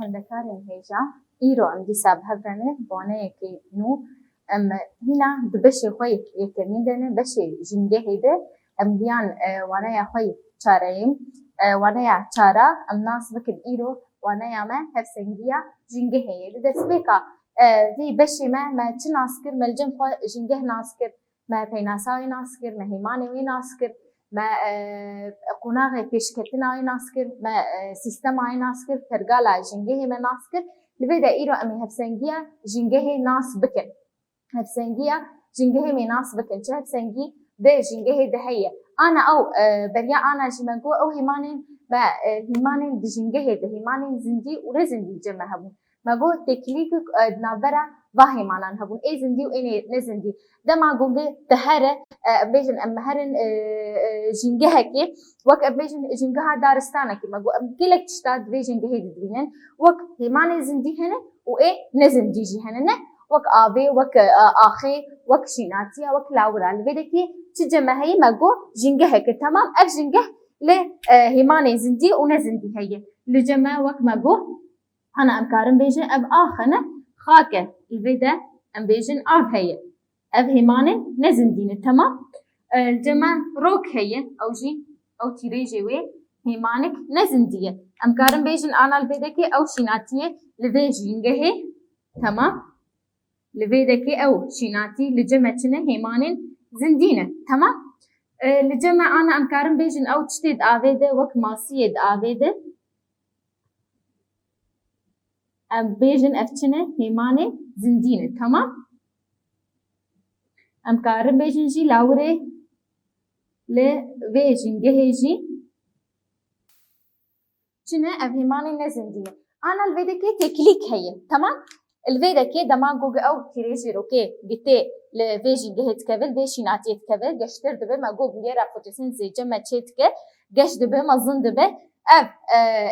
خوێندەکارێن هێژە ئیرۆ ئەم دیسا بهەبرێنێ بۆنەیەکی نو ئەم هینا di beşê xwe yekemîn dene beşê jîngehê de em diyan waneya xwe çareyîn waneya çara em nas bikin îro waneya me hevsengiya jîngehê ye li destpêka vî beşê me çi nas kir me li cem xwe jîngeh nas kir me peynasa wê nas kir me hêmanê wê nas kir me qonaxê pêşketina wê nas kir me sîstema wê nas kir pergala jîngehê me nas kir li vê de îro em ê hevsengiya jîngehê nas bikin hevsengiya jîngehê me nas bikin çi hevsengî dê jîngehê de heye ana ew beriya ana jî me got ew hêmanên me hêmanên di jîngehê de hêmanên zindî û nêzindî cem me hebûn me got têkilîkek di navbera va hêmanan hebûn ê zindî û ê nêzindî dema gogê di here em bêjin em herin jîngehekê wek em bêjin jîngeha daristanekê me got em gelek tişta di vê jîngehê de dibînin wek hêmanên zindî hene û ê nezindî jî hene ne wek avê wek axê wek şînatiya wek lawira li vê de kê çi cem heye me got jîngeheke temam ev jîngeh li hêmanên zindî û nezindî heye li cem me wek me got ana em karin bêjin ev ax hene xak e li vê de em bêjin av heye ev hêmanên nezindî ne temam li cem me rok heye ew jî ew tîrêjê wê hêmanek nezindî ye em karin bêjin ana li vê de kê ew şînatiye li vê jîngehê temam li vê de kê ew şînatî li cem me çi ne hêmanên zindî ne temam li cem me ana em karin bêjin ew tiştê di avê de wek masiyê di avê de em bêjin ev çi ne hêmanê zindî ne temam em karin bêjin jî lawirê li vê jîngehê jî çi ne ev hêmanê nezindî ye ana li vê de kê têkilîk heye temam li vê de kê dema goge ew tîrêjê rokê gitê li vê jîngehê dikeve li vê şînatiyê dikeve geştir dibe me got bilêra fotosîntezê cem me çê dike geş dibe mezin dibe ev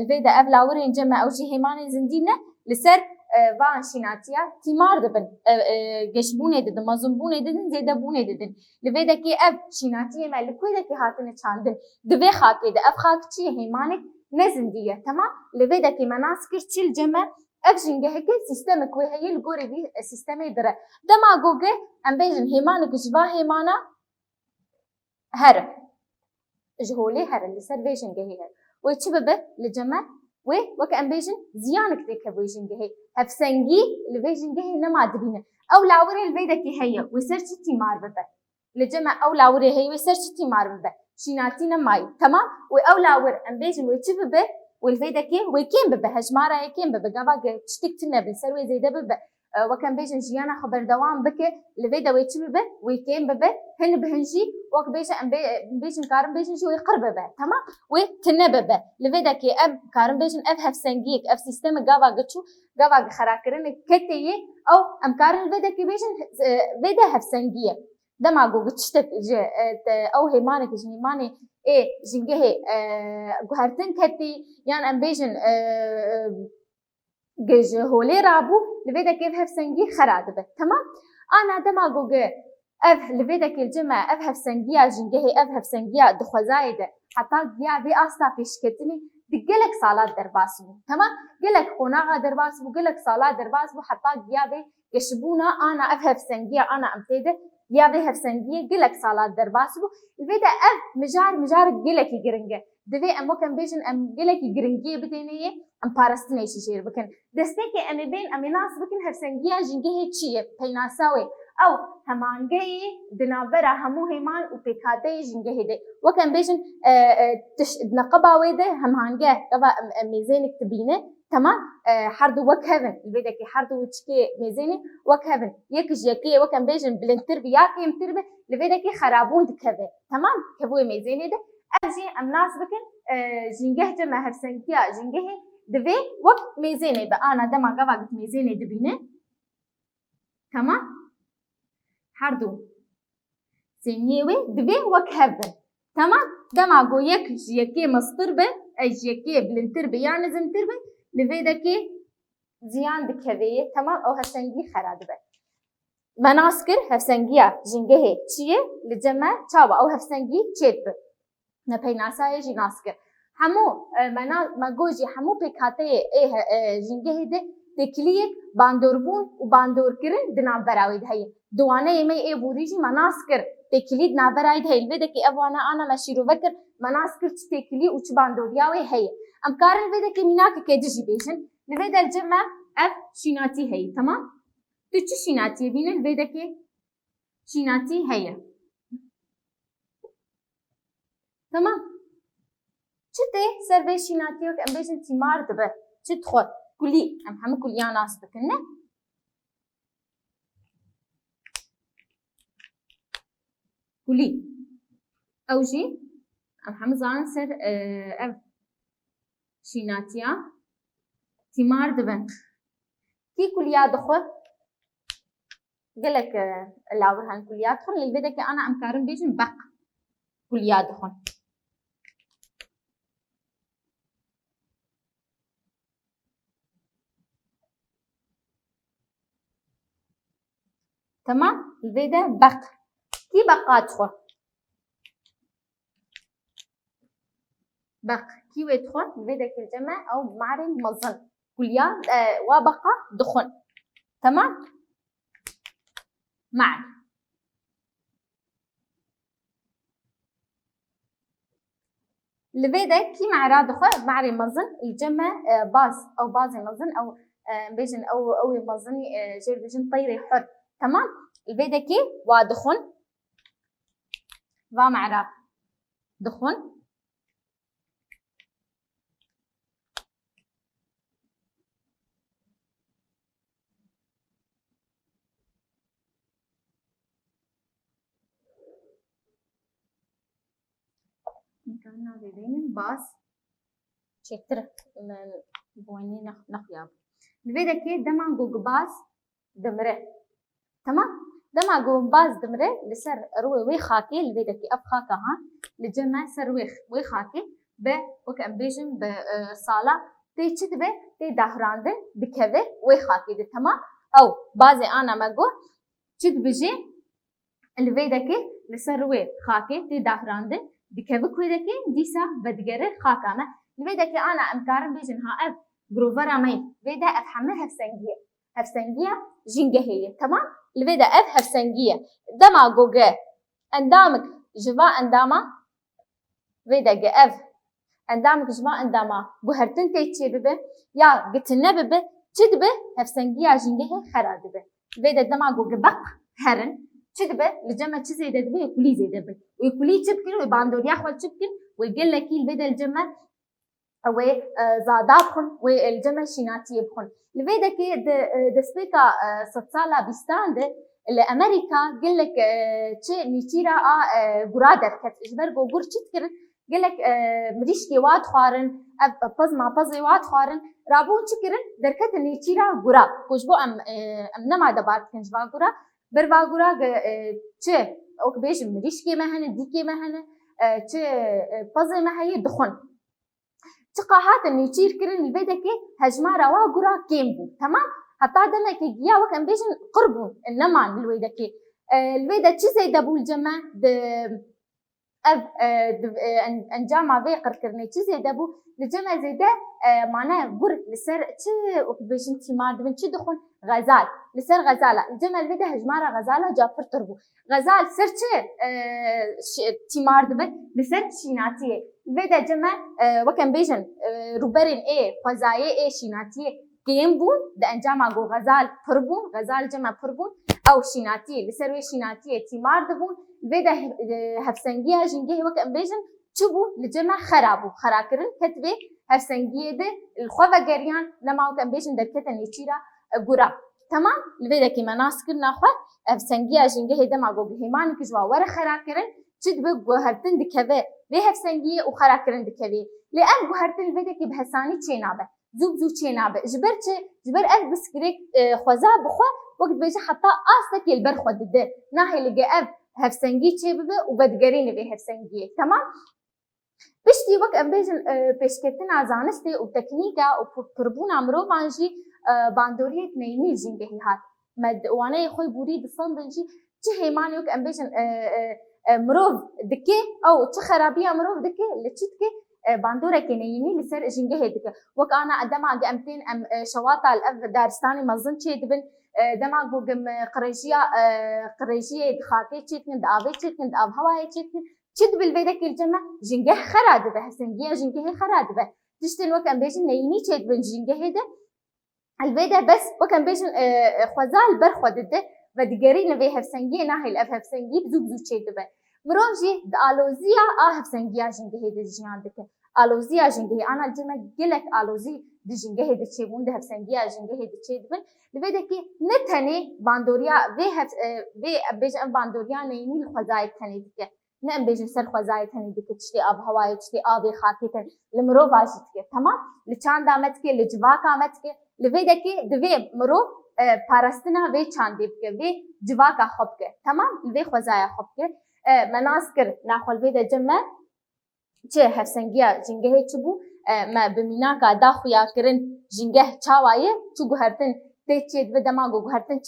li vê de ev lawirên cem me ew jî hêmanên zindî ne li ser van şînatiya tîmar dibin geşbûnê didin mezinbûnê didin zêdebûnê didin li vê de kê ev şînatiyê me li kwê de kê hatine çandin di vê xakê de ev xak çi ye hêmanek nezindî ye temam li vê de kê me nas kir çi li cem me ev jîngeheke sîstemek wê heye li gorî vî sîstemê dire dema goge em bêjin hêmanek ji va hêmana herin ji holê herin li ser vê jîngehê herin wê çi bibe li cem me wê wek em bêjin ziyanek dike vê jîngehê hevsengî li vê jîngehê nema dibîne ew lawirê li vê de kê heye wê ser çi tîmar bibe li cem me ew lawirê heye wê ser çi tîmar bibe şînatî nemayî temam wê ew lawir em bêjin wê çi bibe wê li vê de kê wê kêm bibe hejmaraya kêm bibe gava tiştek tune bi ser wê zêde bibe wek em bêjin jiyana xwe berdewam bike li vê de wê çi bibe wê kêm bibe hin bihin jî wek bêje em bêjin karin bêjin jî wê qir bibe temam wê tune bibe li vê de kê ev karin bêjin ev hevsengiyek ev sîstemê gava giçû gava xerakirinê ketê yê ew em karin li vê de kê bêjin vê de hevsengî ye dema got tiştek ji ew hêmanek ji hêmanê ê jîngehê guhertin ketî yan em bêjin ji holê rabû li vê de kê ev hevsengî xera dibe temam ana dema goge ev li vê de kê li cem me ev hevsengiya jîngehê ev hevsengiya di xwezayê de heta giya vê asta pêşketinê di gelek salat derbas bû temam gelek qonaxa derbas bû gelek salat derbas bû heta giya vê geşibûna ana ev hevsengiya ana em tê de ya vê hevsengiyê gelek salat derbas bû li vê de ev mijar gelekî giring e divê em wek em bêjin em gelekî giringiyê bidêne yê em parastinê jî jêr bikin destekê em ê bên em ê nas bikin hevsengiya jîngehê çi ye peynasa wê ew hemangehê di navbera hemû hêman û pêkhateyê jîngehê de wek em bêjin di neqeba wê de hemhangeh gava em mêzênek dibîne temam herdû wek hevin li vê de kê herdû çikê mêzênê wek hevin yek ji yekê wek em bêjin bilindtir bi ya kêmtir bi li vê de kê xerabûn dikeve temam kevûyê mêzênê de ev jî em nas bikin jîngeh cem me hevsengiya jîngehê divê wek mêzênê be ana dema gava git mêzênê dibîne temam herdû sêniyê wê divê wek hev bin temam dema got yek ji yekê mestir be ji yekê bilindtir bi ya nizmtir be li vê de kê ziyan dikeve yê temam ew hevsengî xera dibe me nas kir hevsengiya jîngehê çi ye li cem me çawa ew hevsengî çê dibe ne peynasayê jî nas kir همو مگوجی همو پیکاته جنگه هده تکلیک باندوربون و باندور کرن دنام براوید هی دوانه یمی بوریجی مناس کر تکلید نابراید هی الویده که اوانا آنا مشیرو بکر مناس کر چه تکلی و چه باندوریاوی هی ام کار الویده که میناک که دجی بیشن الویده الجمع اف شیناتی هی تمام تو چه شیناتی بینه الویده که شیناتی هی تمام چه ته سر شیناتیو که ام بیشن تیمار دبه چه تخور كلي ام همه كليان ناس بكنا كلي اوجي ام همه زان سر اف شيناتيا تيمار دبن كي كليا دخل قالك الاول هان كليات دخل اللي بدك انا ام كارم بيجن بق كليا دخل تمام الفيدا بق كي بقات خو بق كي ويدخل الفيدا كالجمع او معري مظن كليا وبقى دخن تمام معي الفيدا كي معرا دخل معري مظن الجمع باز او بازي مظن او بيجن او مظني جير بيجن طيري حر تمام الفيدا كي ودخن ومعرا دخن كنا بين باص شتر بويني نخياب الفيدا كي دمان جوج باص دمره تمام دما جوج باص دمره لسر روي وي خاكي الفيدا كي اب خاكا ها لجمع سر وي خاكي ب وكم بيجن بصالة تي تشتبه تي دهراندن بكذا وي خاكي دي تمام او بعضي انا ماجو تشت بيجي الفيدا كي لسر وي خاكي تي دهراندن دكبه كويدكي ديسا بدجره خاكامه الفيدا كي انا امكارم بيجن ها اف جروفرا ماي فيدا اف حمه هفسنجيه جينجه هي تمام الفيدا اف هفسنجيه دما جوجه اندامك جوا انداما فيدا جه اف اندامك جوا انداما بوهرتن تيتشي ببه يا قتنا ببه تشدبه هفسنجيه جينجه خرادبه فيدا دما جوجه بق هرن تشدبه لجمع تشزي دبه يكولي زي دبه ويكولي تشبكن ويباندور ياخذ تشبكن ويقول لك الفيدا الجمع او زادابخن والجمع شيناتي يبخن الفيدا كي دسبيكا ستصالا بيستاند لامريكا قال لك تشي نيتيرا برادر كت اجبر غور تشتكر قال لك مريشكي واد خارن باز مع باز واد خارن رابون تشكرن دركت نيتيرا غورا كوجبو ام نما دبارت كنجبا غورا بروا غورا تشي اوك بيش مريشكي مهنه ديكي مهنه تشي باز ما هي دخن تقاهات النيتير كرن البيدا كي هجما روا غورا كيمبو تمام حتى دما كي جيا وكان بيجن قربون انما الويدا كي الويدا تشي زي دبو الجمع د انجاما في قركرني تشي زي دبو الجمع زي ده معناه غور لسر تشي بيجن تيمار دبن تشي دخون غزال لسر غزاله الجمع الويدا هجمارا غزاله جافر تربو غزال سر تشي تيمار دبن لسر شيناتيه الويدا جمع وكان بيجن روبرين قزايه شيناتيه كيمبون ده انجام اگو غزال پربون غزال جمع پربون او شيناتي لسروي شيناتي تيمار دبون ودا هفسنگيه جنگه وك امبيجن چبو لجمع خرابو خراكرن كتبه هفسنگيه ده الخوفه غريان لما وك امبيجن دركتن يچيرا غورا تمام الودا كي مناسكر ناخو هفسنگيه جنگه ده ما گو هيمان كجوا ور خراكرن چدبه گوهرتن دكبه به هفسنگيه و خراكرن دكبه لان گوهرتن الودا كي بحساني چينابه زوب زو چينابه جبر اف بسكريك خوزا بخو وقت بيجي حتى اصلك البر خود ده ناهي لقى اف هفسنجي تشبه وبدقرين به هفسنجي تمام بشتي وقت ام بيجن بيشكتنا زانستي وتكنيكا وبربونا مرو مانجي باندوريه نيني جين هات مد وانا خوي بوري دصندنجي تي هيماني وقت ام بيجن مروف دكي او تخرابيه مروف دكي اللي تشتكي باندورك نيني لسر جنجه هيدك وك أنا دماغ أمتين أم شواطع الأف دارستاني مظن شيء دبن دماغ بوجم قريشية دخاتي تشتن دابي تشتن داب هواي تشتن تشد بالبيدك الجمع جنجه خراد به هسنجيا جنجه خراد به تشتن وك أم بيجن نيني تشد بن جنجه هيدا البيدا بس وك أم بيجن خوزال برخود ده ودقري نبي هفسنجي ناهي الأف هفسنجي بزوب زوج تشد به مروجي دالوزيا هفسنجيا جنجه هيدا جيان دك آلوزيا جنجه أنا الجمع جلك آلوزي دي جنجه هيدا تشيبون ده هفسنجيا جنجه هيدا تشد بن لبيدا كي نتني باندوريا في بيجن باندوريا نيني الخزايد تني دك نعم بيجن سر خزايد تني دك تشتي آب هواي تشتي آبي خاكي تن لمرو واجدك تمام لچان دامتك لجواك آمتك لبيدا كي دوي مرو پارستنا في چاندي بك في جواك خوبك تمام لبي خزايا خوبك مناسكر ناخل بيدا جمع چه هفسنگیا جنگه چبو ما بمیناکا داخویا کرن جنگه چاوایه چو گوهرتن تیچید و دماغو گوهرتن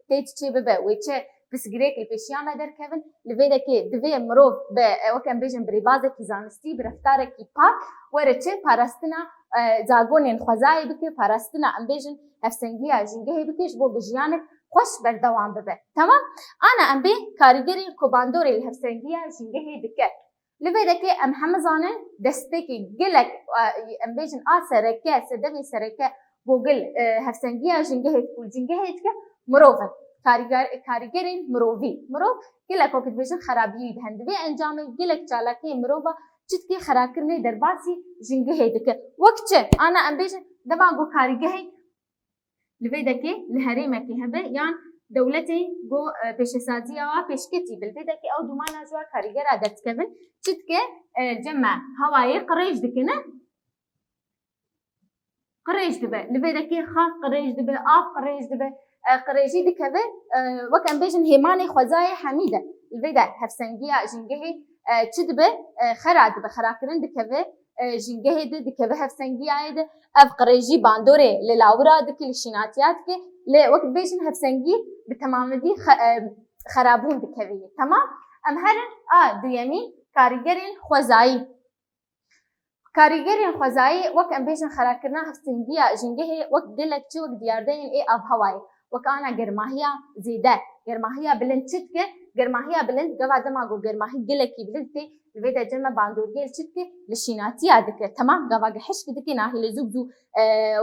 تیچ به ویچه بسگریک الپیشیا مدر کهون لویده که دوی مروف به وکم بیجن بریبازه کی زانستی برفتاره کی پاک ورچه پارستنا زاگونین خوزایی بکی پارستنا ام بیجن هفسنگیا جنگه بکیش بو بجیانک خوش بردوام ببه تمام انا ام بی کارگری کوباندوری الهفسنگیا جنگه بکه لبيدك أم حمزانة دستكي جلك أم بيجن سركة سدمي سركة بوجل هفسنجيا جنجهت كل جنجهت مروفن كاريجرين مروفي مروف جلك وقت بيجن خرابي بهندبي أنجامي جلك جالكي مروفا جتكي خراكرني درباسي جنجهتك وقت أنا أم بيجن دماغو كاريجهي لبيدك لهريمك هبه يعني دولتي جو پیشسازی آوا پیشکتی بالبیده که او دومانا جوا کاریگر عادت کبن چید که جمع هوایی قریش دکنه قریش دبه لبیده که خاک قریش دبه آب قریش دبه قریشی دکبه وکم بیجن هیمانی خوزای حمیده لبیده هفسنگی جنگهی چید به خراد به خراکرن دکبه جنگهی دکبه هفسنگی عیده اف قریشی باندوره للاورا دکی لشیناتیات که لوقت بيجن هفسنجي بتمامدي خرابون دكويه تمام ام هرن دويمي كاريجرين خوزاي وقت ام بيجن خراكرنا هفسنجيا جنجهي وقت دلك چو وقت دياردين اب هواي وكانا جرماهيا زيده جرماهيا بلند چتك جرماهيا بلند قوا دماغو جرماهي جلكي بلندتي الفيدا جمع باندورجيل چتك لشيناتي عدك تمام قوا حشك دكي ناهي لزوبزو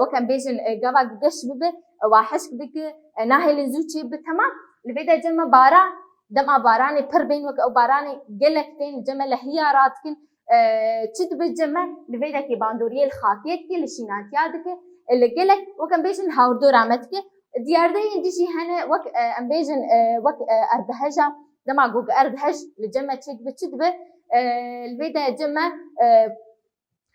وكان بيجن قوا قش ببه واحشك دك ناهي لزوچي بتمام الفيدا جمع باران دمع باراني پر بين وك او باراني جلكتين جمع لهياراتكن چت بالجمع الفيدا كي باندورجيل خاكيت كي لشيناتي عدك اللي جلك وكان بيجن هاوردو رامتك دياردين ديشي هنا وك امبيجن وك اردهجا دما جوج اردهج لجمع تشد بتشدبه الفيدا جمع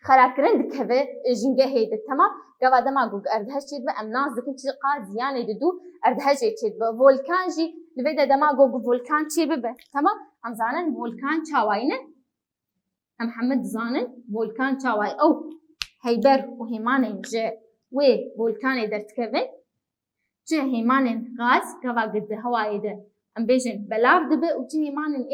خراكرن دكبه جنجه هيد تمام قوا دما جوج اردهج تشد ام ناس دكن قاد زيانه ددو اردهج تشد فولكان جي الفيدا دما جوج فولكان تشبه تمام ام زانن فولكان چاواينه ام محمد زانن فولكان چاواي او هيبر وهيمان جه و فولكان درتكبه چه هيمانن غاز كوا قد هواي ده ام بيجن بلاف دبه و چه هيمانن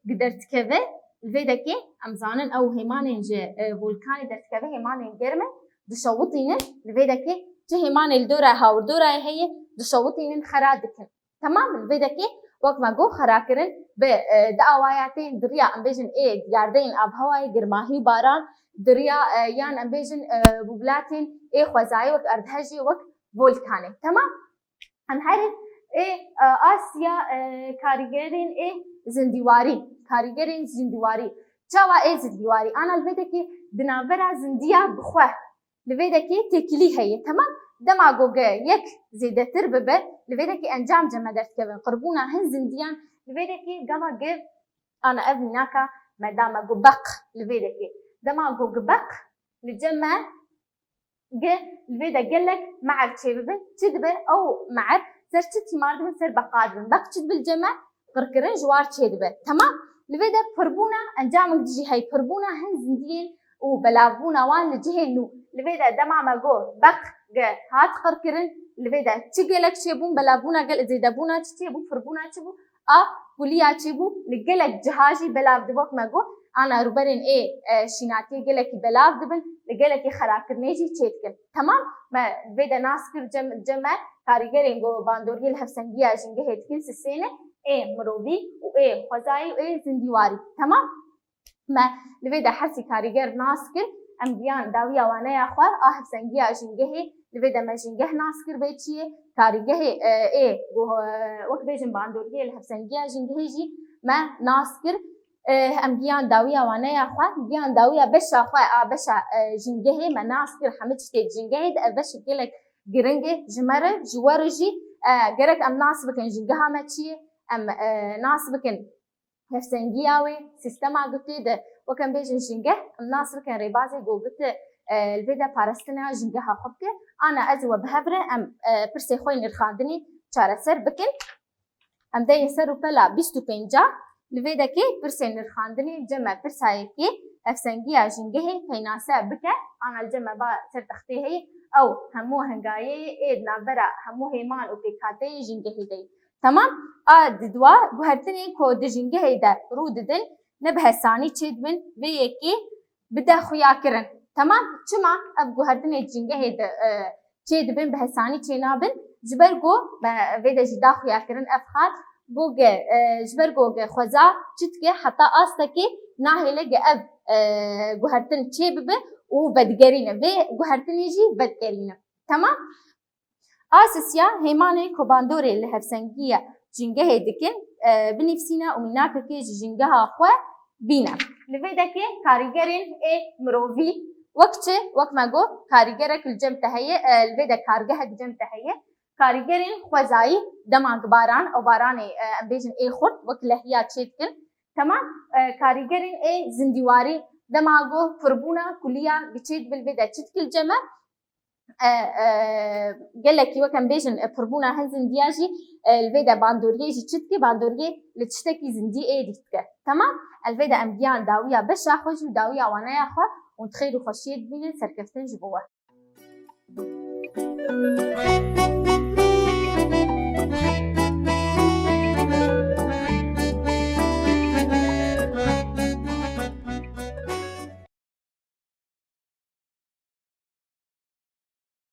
قدرت كوه الفيدا كي ام زانن او هيمانن جه فولكاني درت كوه هيمانن جرمه دشوطينن الفيدا كي چه هيمانن دورا هاور دورا هي دشوطينن خرادكن تمام الفيدا كي وقت ما جو خراكرن ب دعواياتين دريا ام بيجن ياردين اب هواي جرماهي باران دريا يان ام بيجن بوبلاتين خوزاي وقت اردهجي وقت فولكاني تمام ام هر آسیا کارگرین زندیواری چاوا زندیواری آن البته که دنابرا زندیا بخواه لبیده که تکلی هیه تمام دماغوگه یک زیده تر ببه لبیده که انجام جمع درد کبن قربونا هن زندیان لبیده که گوا گه آنا ابناکا مدامگو بق لبیده که دماغوگه بق لجمع جه لبيدا قالك مع الشيبه تدبه او مع سرتي مارد من سر بقادم بقتد بالجمع قرقرن جوار تشيدبه تمام لبيدا فربونا انجام دجي هي فربونا هن زندين وبلابونا وان لجهنو لبيدا دمع ما جو بق هات قرقرن لبيدا تشيلك شيبون بلابونا قال زيدبونا تشيبو فربونا تشيبو كليا تشيبو لقلك جهاجي بلاب دبوك ما جو انا روبرن شیناتی گلکی بلاف دبن لگلکی خراکرنیجی چیتکن تمام ما ویدا ناسکر جمع کارگرین گو باندوری الهفسنگی اجنگه هتکن سسینه مروی و خوزایی و زندیواری تمام ما لویدا حرسی کارگر ناسکر ام بیان داوی وانه اخوا هفسنگی اجنگه لویدا مجنگه ناسکر بیچیه کارگه وقت بیجن باندوری الهفسنگی اجنگه جی ما ناسکر ام گیان داویه وانه اخوا گیان داویه بشا اخوا بشا جنگه مناس کر حمد شتی جنگه ده بشا گلک گرنگه جمره جوارجی گرک ام ناس بکن جنگه ها چیه ام ناس بکن هفسنگیاوی سیستم آگوتی ده وکم بیجن جنگه ام ناس بکن ریبازی گوگت الفيدا بارستنا جنگه ها خبته انا ازو بهبره ام پرسی خوی نرخاندنی چاره سر بکن ام ده یسر و پلا 25 لویدا کی پرسین نرخاندنی جمع پرسایی کی افسنگی اجنگه پیناسه بکه آن الجمع با سر تخته او همو هنگایی اید نابرا همو هیمان و پیکاته جنگه دی تمام دوا گوهرتنی کو د جنگه ده رو ددن نبه ثانی چید من و یکی بده خویا کرن تمام چما اب گوهرتنی جنگه ده چید بن به ثانی چینابن جبرگو ویدا جدا خویا کرن افخات گوگه جبر گوگه خوزا چتکه حتی آستکی ناهله اب گوهرتن چه ببه و بدگرینه و گوهرتنی جی بدگرینه تمام آسسیا هیمانه کوباندوره لهفسنگیه جنگه دکن بنفسینا و مناکه که جنگه خو بینه لویدا که کارگرین مروی وقت ما گو کارگره کل جمع تهیه لویدا کارگه جمع تهیه کارگرین خوزایی دماغ باران او باران بیجن خورد وکلهیات چیتکن تمام کارگرین زندیواری دماغو فربونا کلیا بچید بالبدا چیتکل جمع قالك وكان بيجن فربونا هن زندياجي الفيدا باندوريه جي تشتكي باندوريه لتشتكي زندي ديتك تمام الفيدا امبيان داويه بشا خوج داويه وانا يا خو ونتخيلوا خشيت بين سركفتن جبوه